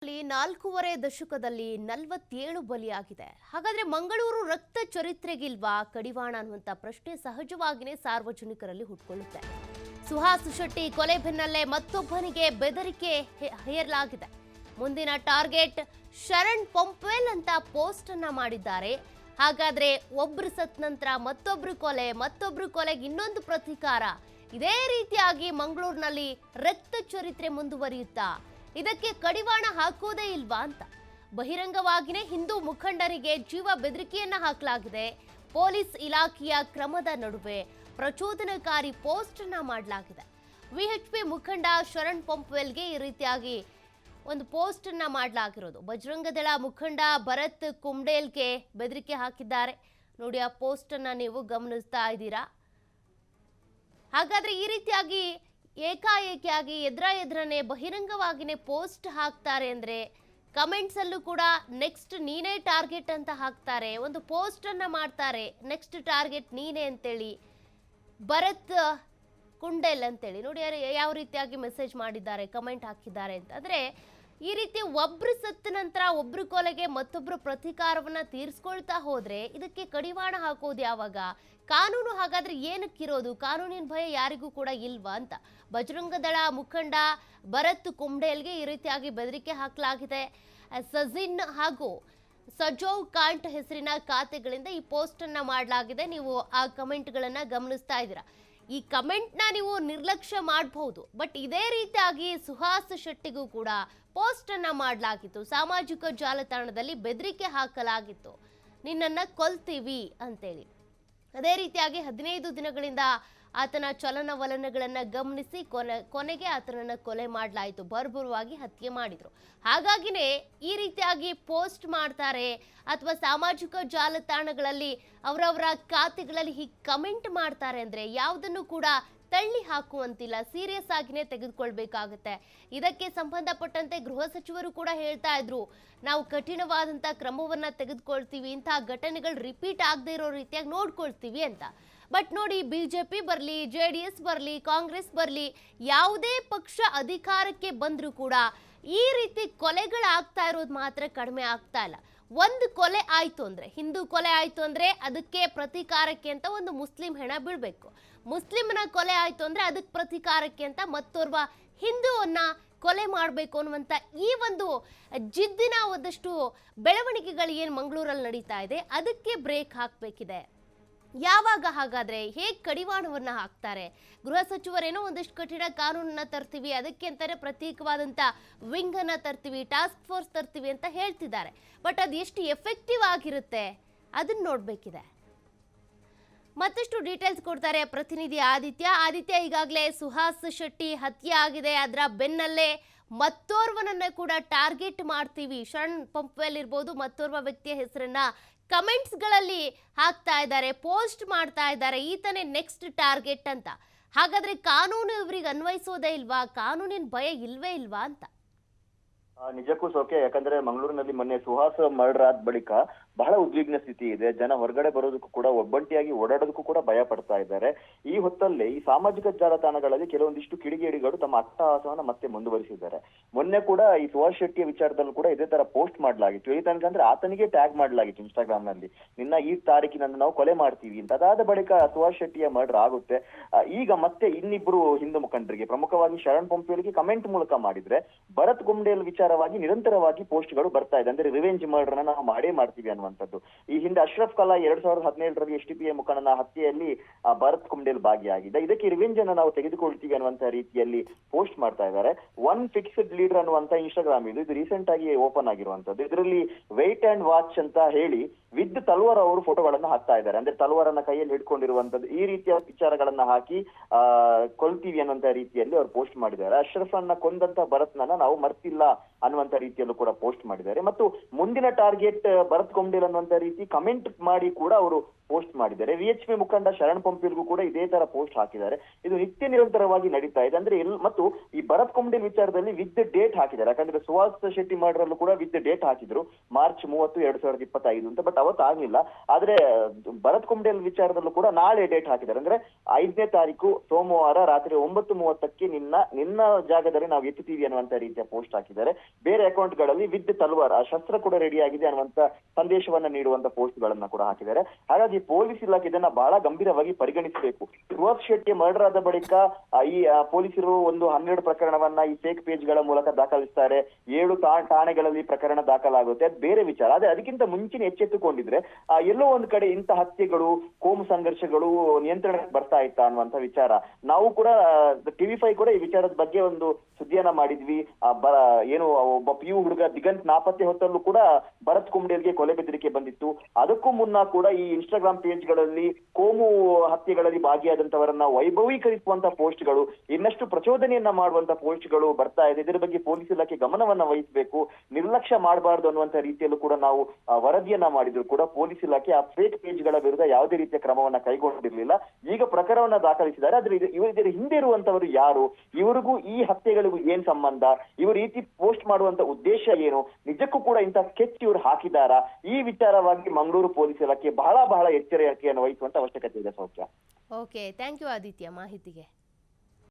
ನಾಲ್ಕೂವರೆ ದಶಕದಲ್ಲಿ 47 ಬಲಿಯಾಗಿದೆ. ಹಾಗಾದ್ರೆ ಮಂಗಳೂರು ರಕ್ತ ಚರಿತ್ರೆಗಿಲ್ವಾ ಕಡಿವಾಣ ಅನ್ನುವಂತ ಪ್ರಶ್ನೆ ಸಹಜವಾಗಿಯೇ ಸಾರ್ವಜನಿಕರಲ್ಲಿ ಹುಟ್ಟುಕೊಳ್ಳುತ್ತೆ. ಸುಹಾಸ್ ಶೆಟ್ಟಿ ಕೊಲೆ ಬೆನ್ನಲ್ಲೇ ಮತ್ತೊಬ್ಬನಿಗೆ ಬೆದರಿಕೆ ಹೇರಲಾಗಿದೆ. ಮುಂದಿನ ಟಾರ್ಗೆಟ್ ಶರಣ್ ಪಂಪ್ವೆಲ್ ಅಂತ ಪೋಸ್ಟ್ ಅನ್ನ ಮಾಡಿದ್ದಾರೆ. ಹಾಗಾದ್ರೆ ಒಬ್ರು ಸತ್ ನಂತರ ಮತ್ತೊಬ್ರು ಕೊಲೆಗೆ ಇನ್ನೊಂದು ಪ್ರತೀಕಾರ, ಇದೇ ರೀತಿಯಾಗಿ ಮಂಗಳೂರಿನಲ್ಲಿ ರಕ್ತ ಚರಿತ್ರೆ ಮುಂದುವರಿಯುತ್ತಾ ಇದಕ್ಕೆ ಕಡಿವಾಣ ಹಾಕೋದೇ ಇಲ್ವಾ ಅಂತ ಬಹಿರಂಗವಾಗಿಯೇ ಹಿಂದೂ ಮುಖಂಡರಿಗೆ ಜೀವ ಬೆದರಿಕೆಯನ್ನ ಹಾಕಲಾಗಿದೆ. ಪೊಲೀಸ್ ಇಲಾಖೆಯ ಕ್ರಮದ ನಡುವೆ ಪ್ರಚೋದನಕಾರಿ ಪೋಸ್ಟ್ ಅನ್ನ ಮಾಡಲಾಗಿದೆ. ವಿಎಚ್ಪಿ ಮುಖಂಡ ಶರಣ್ ಪಂಪ್ವೆಲ್ಗೆ ಈ ರೀತಿಯಾಗಿ ಒಂದು ಪೋಸ್ಟ್ ಅನ್ನ ಮಾಡಲಾಗಿರೋದು. ಬಜರಂಗದಳ ಮುಖಂಡ ಭರತ್ ಕುಂಡೇಲ್ಗೆ ಬೆದರಿಕೆ ಹಾಕಿದ್ದಾರೆ. ನೋಡಿ, ಆ ಪೋಸ್ಟ್ ಅನ್ನ ನೀವು ಗಮನಿಸ್ತಾ ಇದ್ದೀರಾ. ಹಾಗಾದ್ರೆ ಈ ರೀತಿಯಾಗಿ ಏಕಾಏಕಿಯಾಗಿ ಎದ್ರನೆ ಬಹಿರಂಗವಾಗಿನೇ ಪೋಸ್ಟ್ ಹಾಕ್ತಾರೆ ಅಂದ್ರೆ ಕಮೆಂಟ್ಸ್ ಅಲ್ಲೂ ಕೂಡ ನೆಕ್ಸ್ಟ್ ನೀನೇ ಟಾರ್ಗೆಟ್ ಅಂತ ಹಾಕ್ತಾರೆ. ಒಂದು ಪೋಸ್ಟ್ ಅನ್ನ ಮಾಡ್ತಾರೆ, ನೆಕ್ಸ್ಟ್ ಟಾರ್ಗೆಟ್ ನೀನೇ ಅಂತೇಳಿ ಭರತ್ ಕುಂಡೇಲ್ ಅಂತೇಳಿ. ನೋಡಿ ಯಾವ ರೀತಿಯಾಗಿ ಮೆಸೇಜ್ ಮಾಡಿದ್ದಾರೆ, ಕಮೆಂಟ್ ಹಾಕಿದ್ದಾರೆ ಅಂತ. ಅಂದ್ರೆ ಈ ರೀತಿ ಒಬ್ರು ಸತ್ತ ನಂತರ ಒಬ್ರು ಕೊಲೆಗೆ ಮತ್ತೊಬ್ರು ಪ್ರತೀಕಾರವನ್ನ ತೀರಿಸ್ಕೊಳ್ತಾ ಹೋದ್ರೆ ಇದಕ್ಕೆ ಕಡಿವಾಣ ಹಾಕೋದು ಯಾವಾಗ? ಕಾನೂನು ಹಾಗಾದ್ರೆ ಏನಕ್ಕಿರೋದು? ಕಾನೂನಿನ ಭಯ ಯಾರಿಗೂ ಕೂಡ ಇಲ್ವಾ ಅಂತ ಬಜರಂಗದಳ ಮುಖಂಡ ಭರತ್ ಕುಂಡೇಲ್ಗೆ ಈ ರೀತಿಯಾಗಿ ಬೆದರಿಕೆ ಹಾಕಲಾಗಿದೆ. ಸಜಿನ್ ಹಾಗೂ ಸಜೋವ್ ಕಾಂಟ್ ಹೆಸರಿನ ಖಾತೆಗಳಿಂದ ಈ ಪೋಸ್ಟ್ ಅನ್ನ ಮಾಡಲಾಗಿದೆ. ನೀವು ಆ ಕಮೆಂಟ್ಗಳನ್ನ ಗಮನಿಸ್ತಾ ಇದ್ದೀರಾ. ಈ ಕಮೆಂಟ್ನ ನೀವು ನಿರ್ಲಕ್ಷ್ಯ ಮಾಡಬಹುದು, ಬಟ್ ಇದೇ ರೀತಿಯಾಗಿ ಸುಹಾಸ್ ಶೆಟ್ಟಿಗೂ ಕೂಡ ಪೋಸ್ಟ್ ಅನ್ನ ಮಾಡಲಾಗಿತ್ತು. ಸಾಮಾಜಿಕ ಜಾಲತಾಣದಲ್ಲಿ ಬೆದರಿಕೆ ಹಾಕಲಾಗಿತ್ತು, ನಿನ್ನನ್ನ ಕೊಲ್ತೀವಿ ಅಂತೇಳಿ. ಅದೇ ರೀತಿಯಾಗಿ 15 ದಿನಗಳಿಂದ ಆತನ ಚಲನವಲನಗಳನ್ನ ಗಮನಿಸಿ ಕೊನೆಗೆ ಆತನನ್ನ ಕೊಲೆ ಮಾಡಲಾಯಿತು. ಬರ್ಬರವಾಗಿ ಹತ್ಯೆ ಮಾಡಿದ್ರು. ಹಾಗಾಗಿನೇ ಈ ರೀತಿಯಾಗಿ ಪೋಸ್ಟ್ ಮಾಡ್ತಾರೆ ಅಥವಾ ಸಾಮಾಜಿಕ ಜಾಲತಾಣಗಳಲ್ಲಿ ಅವರವರ ಖಾತೆಗಳಲ್ಲಿ ಹೀಗೆ ಕಮೆಂಟ್ ಮಾಡ್ತಾರೆ ಅಂದ್ರೆ ಯಾವುದನ್ನು ಕೂಡ ತಳ್ಳಿ ಹಾಕುವಂತಿಲ್ಲ, ಸೀರಿಯಸ್ ಆಗಿನೇ ತೆಗೆದುಕೊಳ್ಬೇಕಾಗತ್ತೆ. ಇದಕ್ಕೆ ಸಂಬಂಧಪಟ್ಟಂತೆ ಗೃಹ ಸಚಿವರು ಕೂಡ ಹೇಳ್ತಾ ಇದ್ರು, ನಾವು ಕಠಿಣವಾದಂತ ಕ್ರಮವನ್ನ ತೆಗೆದುಕೊಳ್ತೀವಿ, ಇಂತಹ ಘಟನೆಗಳು ರಿಪೀಟ್ ಆಗದೆ ಇರೋ ರೀತಿಯಾಗಿ ನೋಡ್ಕೊಳ್ತೀವಿ ಅಂತ. ಬಟ್ ನೋಡಿ, ಬಿಜೆಪಿ ಬರಲಿ, JDS ಬರಲಿ, ಕಾಂಗ್ರೆಸ್ ಬರಲಿ, ಯಾವುದೇ ಪಕ್ಷ ಅಧಿಕಾರಕ್ಕೆ ಬಂದರೂ ಕೂಡ ಈ ರೀತಿ ಕೊಲೆಗಳಾಗ್ತಾ ಇರೋದು ಮಾತ್ರ ಕಡಿಮೆ ಆಗ್ತಾ ಇಲ್ಲ. ಒಂದು ಕೊಲೆ ಆಯ್ತು ಅಂದ್ರೆ, ಹಿಂದೂ ಕೊಲೆ ಆಯ್ತು ಅಂದ್ರೆ ಅದಕ್ಕೆ ಪ್ರತೀಕಾರಕ್ಕೆ ಅಂತ ಒಂದು ಮುಸ್ಲಿಂ ಹೆಣ ಬೀಳ್ಬೇಕು. ಮುಸ್ಲಿಂನ ಕೊಲೆ ಆಯ್ತು ಅಂದ್ರೆ ಅದಕ್ಕೆ ಪ್ರತೀಕಾರಕ್ಕೆ ಅಂತ ಮತ್ತೋರ್ವ ಹಿಂದೂವನ್ನ ಕೊಲೆ ಮಾಡಬೇಕು ಅನ್ನುವಂಥ ಈ ಒಂದು ಜಿದ್ದಿನ ಒಂದಷ್ಟು ಬೆಳವಣಿಗೆಗಳು ಏನು ಮಂಗಳೂರಲ್ಲಿ ನಡೀತಾ ಇದೆ, ಅದಕ್ಕೆ ಬ್ರೇಕ್ ಹಾಕಬೇಕಿದೆ. ಯಾವಾಗ ಹಾಗಾದ್ರೆ ಹೇಗೆ ಕಡಿವಾಣವನ್ನ ಹಾಕ್ತಾರೆ? ಗೃಹ ಸಚಿವರೇನೋ ಒಂದಿಷ್ಟು ಕಠಿಣ ಕಾನೂನನ್ನ ತರ್ತೀವಿ, ಅದಕ್ಕೆ ಅಂತಾನೆ ಪ್ರತ್ಯೇಕವಾದಂಥ ವಿಂಗ್ ಅನ್ನ ತರ್ತೀವಿ, ಟಾಸ್ಕ್ ಫೋರ್ಸ್ ತರ್ತೀವಿ ಅಂತ ಹೇಳ್ತಿದ್ದಾರೆ. ಬಟ್ ಅದು ಎಷ್ಟು ಎಫೆಕ್ಟಿವ್ ಆಗಿರುತ್ತೆ ಅದನ್ನ ನೋಡ್ಬೇಕಿದೆ. ಮತ್ತಷ್ಟು ಡೀಟೇಲ್ಸ್ ಕೊಡ್ತಾರೆ ಪ್ರತಿನಿಧಿ ಆದಿತ್ಯ. ಈಗಾಗಲೇ ಸುಹಾಸ್ ಶೆಟ್ಟಿ ಹತ್ಯೆ ಆಗಿದೆ, ಅದರ ಬೆನ್ನಲ್ಲೇ ಮತ್ತೋರ್ವನನ್ನ ಕೂಡ ಟಾರ್ಗೆಟ್ ಮಾಡ್ತೀವಿ, ಶರಣ್ ಪಂಪ್ವೆಲ್ ಇರ್ಬೋದು, ಮತ್ತೋರ್ವ ವ್ಯಕ್ತಿಯ ಹೆಸರನ್ನ ಕಮೆಂಟ್ಸ್ಗಳಲ್ಲಿ ಹಾಕ್ತಾ ಇದ್ದಾರೆ, ಪೋಸ್ಟ್ ಮಾಡ್ತಾ ಇದ್ದಾರೆ, ಈತನೇ ನೆಕ್ಸ್ಟ್ ಟಾರ್ಗೆಟ್ ಅಂತ. ಹಾಗಾದ್ರೆ ಕಾನೂನು ಇವರಿಗೆ ಅನ್ವಯಿಸೋದೇ ಇಲ್ವಾ? ಕಾನೂನಿನ ಭಯ ಇಲ್ವೇ ಇಲ್ವಾ ಅಂತ? ನಿಜಕ್ಕೂ ಸೋಕೆ. ಯಾಕಂದ್ರೆ ಮಂಗಳೂರಿನಲ್ಲಿ ಮೊನ್ನೆ ಸುಹಾಸ್ ಮರ್ಡರ್ ಆದ ಬಳಿಕ ಬಹಳ ಉದ್ವಿಗ್ನ ಸ್ಥಿತಿ ಇದೆ. ಜನ ಹೊರಗಡೆ ಬರೋದಕ್ಕೂ ಕೂಡ, ಒಬ್ಬಂಟಿಯಾಗಿ ಓಡಾಡೋದಕ್ಕೂ ಕೂಡ ಭಯ ಪಡ್ತಾ ಇದ್ದಾರೆ. ಈ ಹೊತ್ತಲ್ಲಿ ಈ ಸಾಮಾಜಿಕ ಜಾಲತಾಣಗಳಲ್ಲಿ ಕೆಲವೊಂದಿಷ್ಟು ಕಿಡಿಗೇಡಿಗಳು ತಮ್ಮ ಅಟ್ಟಹಾಸವನ್ನ ಮತ್ತೆ ಮುಂದುವರಿಸಿದ್ದಾರೆ. ಮೊನ್ನೆ ಕೂಡ ಈ ಸುಹಾಸ್ ಶೆಟ್ಟಿಯ ವಿಚಾರದಲ್ಲೂ ಕೂಡ ಇದೇ ತರ ಪೋಸ್ಟ್ ಮಾಡಲಾಗಿತ್ತು. ಈ ತನಕ ಅಂದ್ರೆ ಆತನಿಗೆ ಟ್ಯಾಗ್ ಮಾಡಲಾಗಿತ್ತು ಇನ್ಸ್ಟಾಗ್ರಾಮ್ ನಲ್ಲಿ, ನಿನ್ನ ಈ ತಾರೀಕಿನಂದು ನಾವು ಕೊಲೆ ಮಾಡ್ತೀವಿ ಅಂತ. ಅದಾದ ಬಳಿಕ ಸುಹಾಸ್ ಶೆಟ್ಟಿಯ ಮರ್ಡರ್ ಆಗುತ್ತೆ. ಈಗ ಮತ್ತೆ ಇನ್ನಿಬ್ರು ಹಿಂದೂ ಮುಖಂಡರಿಗೆ, ಪ್ರಮುಖವಾಗಿ ಶರಣ್ ಪಂಪ್ವೆಲ್ಗೆ ಕಮೆಂಟ್ ಮೂಲಕ ಮಾಡಿದ್ರೆ, ಭರತ್ ಕುಂಡೇಲ್ ವಿಚಾರವಾಗಿ ನಿರಂತರವಾಗಿ ಪೋಸ್ಟ್ ಗಳು ಬರ್ತಾ ಇದೆ. ಅಂದ್ರೆ ರಿವೆಂಜ್ ಮರ್ಡರ್ ನಾವು ಮಾಡೇ ಮಾಡ್ತೀವಿ ಅನ್ನುವಂಥದ್ದು. ಈ ಹಿಂದೆ ಅಶ್ರಫ್ ಕಲಾ 2017ರಲ್ಲಿ SDPI ಮುಖಂಡನ ಹತ್ಯೆಯಲ್ಲಿ ಭರತ್ ಕುಂಡೇಲ್ ಭಾಗಿಯಾಗಿದ್ದ. ಇದಕ್ಕೆ ರಿವೆಂಜ್ ಅನ್ನ ನಾವು ತೆಗೆದುಕೊಳ್ತೀವಿ ಅನ್ನುವಂತ ರೀತಿಯಲ್ಲಿ ಪೋಸ್ಟ್ ಮಾಡ್ತಾ ಇದ್ದಾರೆ. ಒನ್ ಫಿಕ್ಸ್ಡ್ ಲೀಡರ್ ಅನ್ನುವಂತ ಇನ್ಸ್ಟಾಗ್ರಾಮ್ ಇದು ರೀಸೆಂಟ್ ಆಗಿ ಓಪನ್ ಆಗಿರುವಂತದ್ದು. ಇದರಲ್ಲಿ ವೆಯ್ಟ್ ಅಂಡ್ ವಾಚ್ ಅಂತ ಹೇಳಿ ವಿದ್ ತಲ್ವಾರ್ ಅವರು ಫೋಟೋಗಳನ್ನ ಹಾಕ್ತಾ ಇದ್ದಾರೆ. ಅಂದ್ರೆ ತಲ್ವಾರನ್ನ ಕೈಯಲ್ಲಿ ಹಿಡ್ಕೊಂಡಿರುವಂತದ್ದು, ಈ ರೀತಿಯ ವಿಚಾರಗಳನ್ನ ಹಾಕಿ ಕೊಲ್ತೀವಿ ಅನ್ನುವಂತ ರೀತಿಯಲ್ಲಿ ಅವರು ಪೋಸ್ಟ್ ಮಾಡಿದ್ದಾರೆ. ಅಶ್ರಫ್ ಅನ್ನ ಕೊಂದಂತ ಭರತ್ನ ನಾವು ಮರ್ತಿಲ್ಲ ಅನ್ನುವಂತ ರೀತಿಯಲ್ಲೂ ಕೂಡ ಪೋಸ್ಟ್ ಮಾಡಿದ್ದಾರೆ. ಮತ್ತು ಮುಂದಿನ ಟಾರ್ಗೆಟ್ ಭರತ್ ಕುಮ್ಡೇಲ್ ಅನ್ನುವಂತ ರೀತಿ ಕಮೆಂಟ್ ಮಾಡಿ ಕೂಡ ಅವರು ಪೋಸ್ಟ್ ಮಾಡಿದ್ದಾರೆ. VHP ಮುಖಂಡ ಶರಣ್ ಪಂಪಿಲ್ಗೂ ಕೂಡ ಇದೇ ತರ ಪೋಸ್ಟ್ ಹಾಕಿದ್ದಾರೆ. ಇದು ನಿತ್ಯ ನಿರಂತರವಾಗಿ ನಡೀತಾ ಇದೆ. ಅಂದ್ರೆ ಮತ್ತು ಈ ಭರತ್ ಕುಮ್ಡೇಲ್ ವಿಚಾರದಲ್ಲಿ ವಿತ್ ಡೇಟ್ ಹಾಕಿದ್ದಾರೆ. ಯಾಕಂದ್ರೆ ಸುಹಾಸ್ ಶೆಟ್ಟಿ ಮರ್ಡರಲ್ಲೂ ಕೂಡ ವಿತ್ ಡೇಟ್ ಹಾಕಿದ್ರು ಮಾರ್ಚ್ 30, 2025 ಅಂತ. ಬಟ್ ಅವತ್ತು ಆಗ್ಲಿಲ್ಲ. ಆದ್ರೆ ಭರತ್ ಕುಮ್ಡೇಲ್ ವಿಚಾರದಲ್ಲೂ ಕೂಡ ನಾಳೆ ಡೇಟ್ ಹಾಕಿದ್ದಾರೆ. ಅಂದ್ರೆ 5ನೇ ತಾರೀಕು ಸೋಮವಾರ ರಾತ್ರಿ 9:30ಕ್ಕೆ ನಿನ್ನ ಜಾಗದಲ್ಲಿ ನಾವು ಎತ್ತುತ್ತೀವಿ ಅನ್ನುವಂತ ರೀತಿಯ ಪೋಸ್ಟ್ ಹಾಕಿದ್ದಾರೆ. ಬೇರೆ ಅಕೌಂಟ್ ಗಳಲ್ಲಿ ವಿದ್ ತಲ್ವಾರ್, ಆ ಶಸ್ತ್ರ ಕೂಡ ರೆಡಿ ಆಗಿದೆ ಅನ್ನುವಂತ ಸಂದೇಶವನ್ನ ನೀಡುವಂತ ಪೋಸ್ಟ್ ಗಳನ್ನ ಕೂಡ ಹಾಕಿದ್ದಾರೆ. ಹಾಗಾಗಿ ಪೊಲೀಸ್ ಇಲಾಖೆ ಇದನ್ನ ಬಹಳ ಗಂಭೀರವಾಗಿ ಪರಿಗಣಿಸಬೇಕು. ಸುಹಾಸ್ ಶೆಟ್ಟಿ ಮರ್ಡರ್ ಆದ ಬಳಿಕ ಈ ಪೊಲೀಸರು ಒಂದು 12 ಪ್ರಕರಣವನ್ನ ಈ ಫೇಕ್ ಪೇಜ್ ಗಳ ಮೂಲಕ ದಾಖಲಿಸ್ತಾರೆ. 7 ಠಾಣೆಗಳಲ್ಲಿ ಪ್ರಕರಣ ದಾಖಲಾಗುತ್ತೆ, ಅದು ಬೇರೆ ವಿಚಾರ. ಆದ್ರೆ ಅದಕ್ಕಿಂತ ಮುಂಚಿನ ಎಚ್ಚೆತ್ತುಕೊಂಡಿದ್ರೆ ಎಲ್ಲೋ ಒಂದ್ ಕಡೆ ಇಂಥ ಹತ್ಯೆಗಳು, ಕೋಮು ಸಂಘರ್ಷಗಳು ನಿಯಂತ್ರಣಕ್ಕೆ ಬರ್ತಾ ಇತ್ತ ಅನ್ನುವಂತ ವಿಚಾರ. ನಾವು ಕೂಡ TV5 ಕೂಡ ಈ ವಿಚಾರದ ಬಗ್ಗೆ ಒಂದು ಸುದ್ದಿಯನ್ನ ಮಾಡಿದ್ವಿ. ಏನು ಒಬ್ಬ PU ಹುಡುಗ ದಿಗಂತ್ ನಾಪತ್ತೆ ಹೊತ್ತಲ್ಲೂ ಕೂಡ ಭರತ್ ಕುಮ್ಡೇಲ್ಗೆ ಕೊಲೆ ಬೆದರಿಕೆ ಬಂದಿತ್ತು. ಅದಕ್ಕೂ ಮುನ್ನ ಕೂಡ ಈ ಇನ್ಸ್ಟಾಗ್ರಾಮ್ ಪೇಜ್ ಗಳಲ್ಲಿ ಕೋಮು ಹತ್ಯೆಗಳಲ್ಲಿ ಭಾಗಿಯಾದಂತವರನ್ನ ವೈಭವೀಕರಿಸುವಂತ ಪೋಸ್ಟ್ ಗಳು, ಇನ್ನಷ್ಟು ಪ್ರಚೋದನೆಯನ್ನ ಮಾಡುವಂತ ಪೋಸ್ಟ್ ಗಳು ಬರ್ತಾ ಇದೆ. ಇದರ ಬಗ್ಗೆ ಪೊಲೀಸ್ ಇಲಾಖೆ ಗಮನವನ್ನ ವಹಿಸಬೇಕು, ನಿರ್ಲಕ್ಷ್ಯ ಮಾಡಬಾರದು ಅನ್ನುವಂತ ರೀತಿಯಲ್ಲೂ ಕೂಡ ನಾವು ವರದಿಯನ್ನ ಮಾಡಿದ್ರು ಕೂಡ ಪೊಲೀಸ್ ಇಲಾಖೆ ಆ ಫೇಕ್ ಪೇಜ್ ಗಳ ವಿರುದ್ಧ ಯಾವುದೇ ರೀತಿಯ ಕ್ರಮವನ್ನ ಕೈಗೊಂಡಿರ್ಲಿಲ್ಲ. ಈಗ ಪ್ರಕರಣವನ್ನ ದಾಖಲಿಸಿದ್ದಾರೆ. ಆದ್ರೆ ಇದರ ಹಿಂದೆ ಇರುವಂತವರು ಯಾರು, ಇವರಿಗೂ ಈ ಹತ್ಯೆಗಳಿಗೂ ಏನ್ ಸಂಬಂಧ, ಇವರು ರೀತಿ ಪೋಸ್ಟ್ ಮಾಡುವಂತ ಉದ್ದೇಶ ಏನು, ನಿಜಕ್ಕೂ ಕೂಡ ಇಂಥ ಸ್ಕೆಚ್ ಇವರು ಹಾಕಿದಾರಾ, ಈ ವಿಚಾರವಾಗಿ ಮಂಗಳೂರು ಪೊಲೀಸ್ ಇಲಾಖೆ ಬಹಳ ಎಚ್ಚರಿಕೆಯನ್ನು ವಹಿಸುವಂತ ಅವಶ್ಯಕತೆ ಇದೆ. ಸೌಖ್ಯ. ಓಕೆ, ಥ್ಯಾಂಕ್ ಯು ಆದಿತ್ಯ ಮಾಹಿತಿಗೆ.